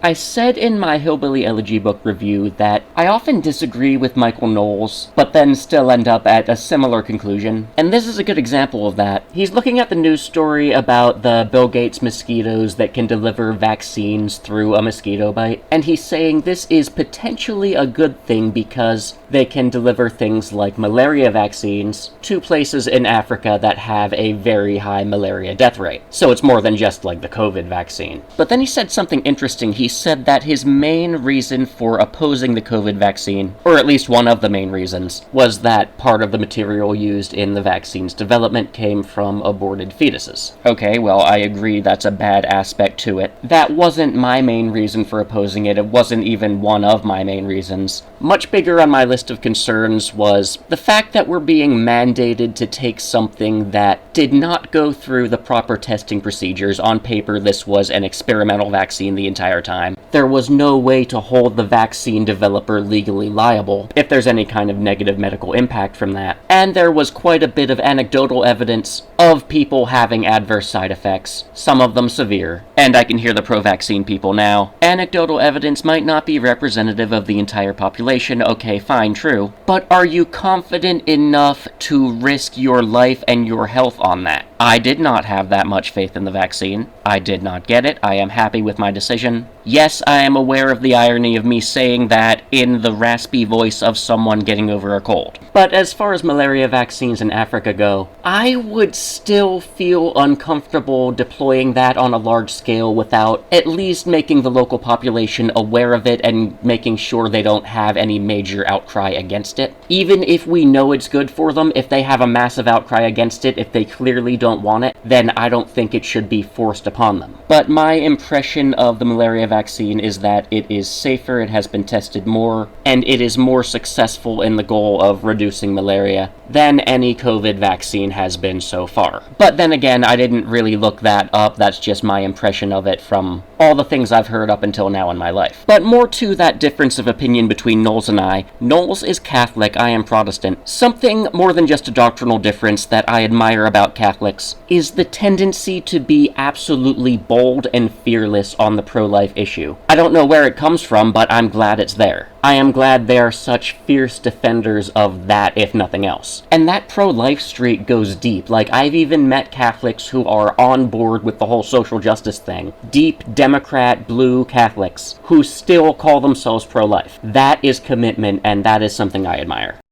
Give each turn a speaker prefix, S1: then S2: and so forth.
S1: I said in my Hillbilly Elegy book review that I often disagree with Michael Knowles, but then still end up at a similar conclusion, and this is a good example of that. He's looking at the news story about the Bill Gates mosquitoes that can deliver vaccines through a mosquito bite, and he's saying this is potentially a good thing because they can deliver things like malaria vaccines to places in Africa that have a very high malaria death rate. So it's more than just like the COVID vaccine. But then he said something interesting. He said that his main reason for opposing the COVID vaccine, or at least one of the main reasons, was that part of the material used in the vaccine's development came from aborted fetuses. Okay, well, I agree that's a bad aspect to it. That wasn't my main reason for opposing it. It wasn't even one of my main reasons. Much bigger on my list of concerns was the fact that we're being mandated to take something that did not go through the proper testing procedures. On paper, this was an experimental vaccine the entire time. There was no way to hold the vaccine developer legally liable if there's any kind of negative medical impact from that. And there was quite a bit of anecdotal evidence of people having adverse side effects, some of them severe. And I can hear the pro-vaccine people now. Anecdotal evidence might not be representative of the entire population, okay, fine, true. But are you confident enough to risk your life and your health on that? I did not have that much faith in the vaccine. I did not get it. I am happy with my decision. Yes, I am aware of the irony of me saying that in the raspy voice of someone getting over a cold. But as far as malaria vaccines in Africa go, I would still feel uncomfortable deploying that on a large scale without at least making the local population aware of it and making sure they don't have any major outcry against it. Even if we know it's good for them, if they have a massive outcry against it, if they clearly don't want it, then I don't think it should be forced upon them. But my impression of the malaria vaccine is that it is safer, it has been tested more, and it is more successful in the goal of reducing malaria than any COVID vaccine has been so far. But then again, I didn't really look that up. That's just my impression of it from all the things I've heard up until now in my life. But more to that difference of opinion between Knowles and I. Knowles is Catholic, I am Protestant. Something more than just a doctrinal difference that I admire about Catholics is the tendency to be absolutely bold and fearless on the pro-life issue. I don't know where it comes from, but I'm glad it's there. I am glad they are such fierce defenders of that, if nothing else. And that pro-life streak goes deep. Like, I've even met Catholics who are on board with the whole social justice thing. Deep Democrat, blue Catholics who still call themselves pro-life. That is commitment, and that is something I admire.